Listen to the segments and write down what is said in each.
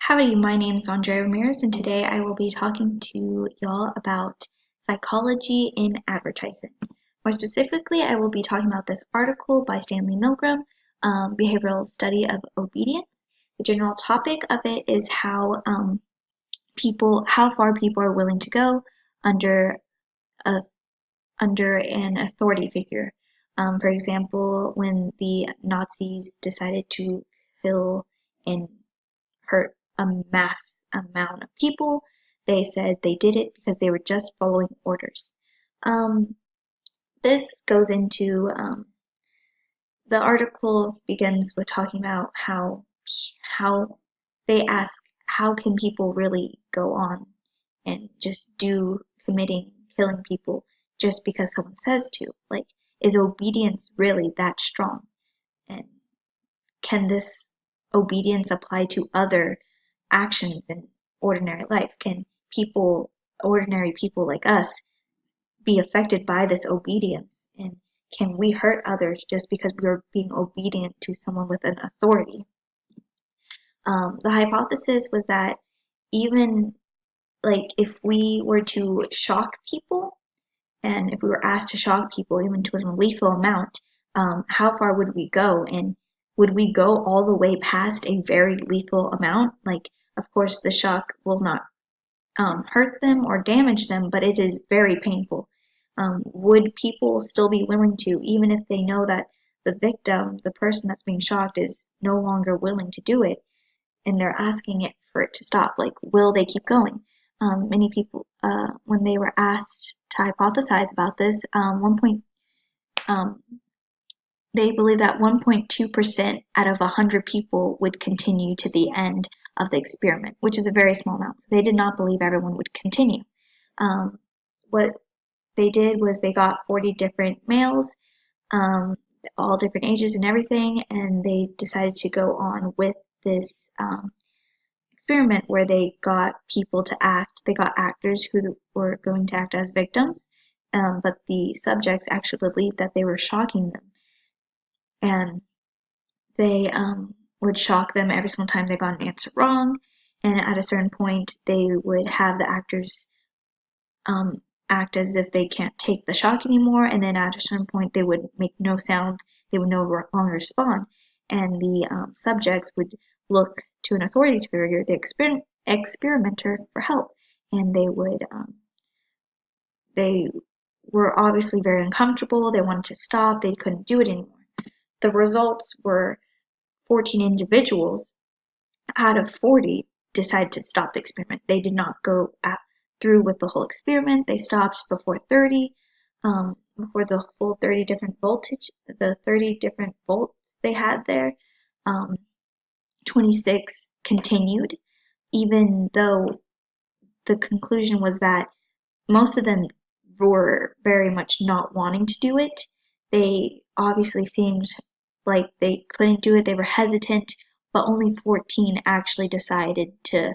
Howdy, my name is Andre Ramirez, and today I will be talking to y'all about psychology in advertising. More specifically, I will be talking about this article by Stanley Milgram, Behavioral Study of Obedience. The general topic of it is how far people are willing to go under a under an authority figure. For example, when the Nazis decided to kill and hurt a mass amount of people, they said they did it because they were just following orders. This goes into the article begins with talking about how they ask how can people really go on and just do killing people just because someone says to? Like, is obedience really that strong? And can this obedience apply to other actions in ordinary life? Can ordinary people like us, be affected by this obedience? And can we hurt others just because we are being obedient to someone with an authority? The hypothesis was that even like if we were to shock people, and if we were asked to shock people even to a lethal amount, how far would we go? And would we go all the way past a very lethal amount? Like, of course, the shock will not hurt them or damage them, but it is very painful. Would people still be willing to, even if they know that the victim, the person that's being shocked, is no longer willing to do it, and they're asking it for it to stop? Like, will they keep going? Many people, when they were asked to hypothesize about this, they believe that 1.2% out of 100 people would continue to the end of the experiment, which is a very small amount. So they did not believe everyone would continue. What they did was they got 40 different males, all different ages and everything, and they decided to go on with this experiment where they got people to act. They got actors who were going to act as victims, but the subjects actually believed that they were shocking them. And they would shock them every single time they got an answer wrong, and at a certain point they would have the actors act as if they can't take the shock anymore, and then at a certain point they would make no sounds, they would no longer respond, and the subjects would look to an authority figure, the experimenter, for help, and they were obviously very uncomfortable, they wanted to stop, they couldn't do it anymore. The results were 14 individuals out of 40 decided to stop the experiment. They did not go through with the whole experiment. They stopped before 30, before the full 30 different voltage, the 30 different volts they had there. 26 continued, even though the conclusion was that most of them were very much not wanting to do it. They obviously seemed like they couldn't do it, they were hesitant, but only 14 actually decided to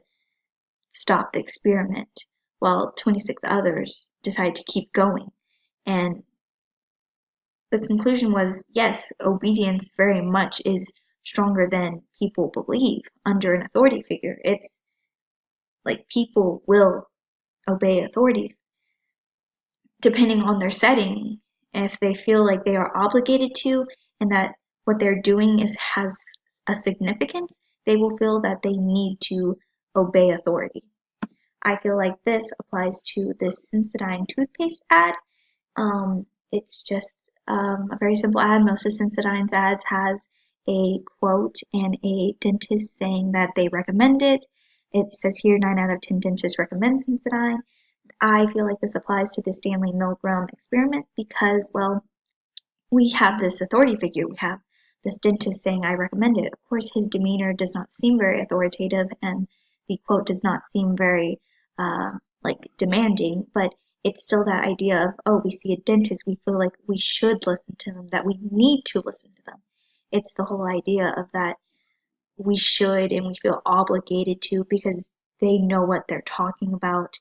stop the experiment, while 26 others decided to keep going. And the conclusion was, yes, obedience very much is stronger than people believe under an authority figure. It's like people will obey authority depending on their setting. If they feel like they are obligated to, and that what they're doing has a significance, they will feel that they need to obey authority. I feel like this applies to this Sensodyne toothpaste ad. It's just a very simple ad. Most of Sensodyne's ads has a quote and a dentist saying that they recommend it. It says here 9 out of 10 dentists recommend Sensodyne. I feel like this applies to the Stanley Milgram experiment because, well, we have this authority figure. We have this dentist saying, I recommend it. Of course, his demeanor does not seem very authoritative, and the quote does not seem very, demanding, but it's still that idea of, oh, we see a dentist, we feel like we should listen to them, that we need to listen to them. It's the whole idea of that we should and we feel obligated to because they know what they're talking about,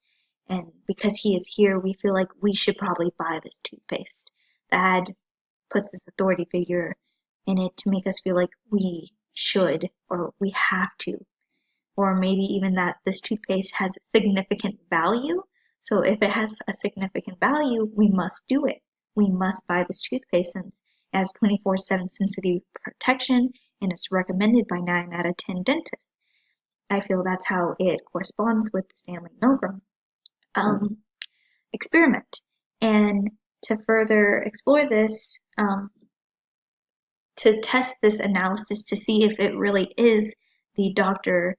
and because he is here, we feel like we should probably buy this toothpaste. The ad puts this authority figure in it to make us feel like we should or we have to. or maybe even that this toothpaste has significant value. So if it has a significant value, we must do it. We must buy this toothpaste since it has 24/7 sensitivity protection and it's recommended by 9 out of 10 dentists. I feel that's how it corresponds with the Stanley Milgram experiment. And to further explore this, to test this analysis to see if it really is the doctor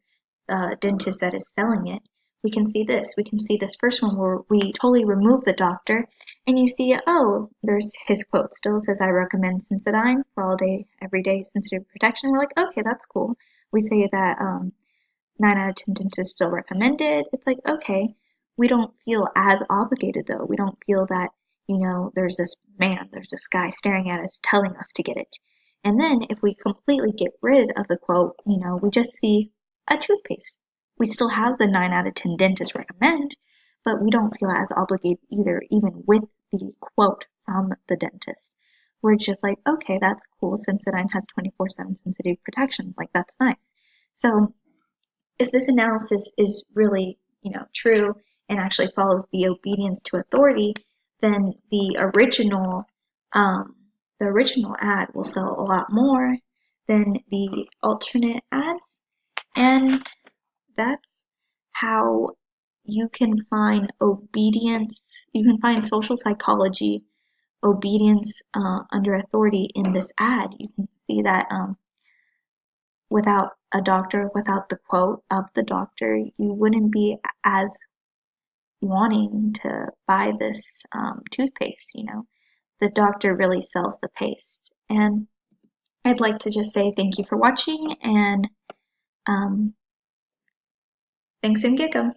dentist that is selling it, we can see this. We can see this first one where we totally remove the doctor, and you see, oh, there's his quote still. It says, I recommend Sensodyne for all day, every day sensitive protection. We're like, okay, that's cool. We say that 9 out of 10 dentists still recommend it. It's like, okay, we don't feel as obligated though. We don't feel that, there's this man, there's this guy staring at us telling us to get it. And then if we completely get rid of the quote, we just see a toothpaste. We still have the 9 out of 10 dentists recommend, but we don't feel as obligated either, even with the quote from the dentist. We're just like, okay, that's cool. Sensodyne has 24/7 sensitive protection. Like, that's nice. So if this analysis is really, true and actually follows the obedience to authority, then the original ad will sell a lot more than the alternate ads, and that's how you can find obedience. You can find social psychology obedience under authority in this ad. You can see that without a doctor, without the quote of the doctor, you wouldn't be as wanting to buy this toothpaste. The doctor really sells the paste. And I'd like to just say thank you for watching, and thanks and Gecko.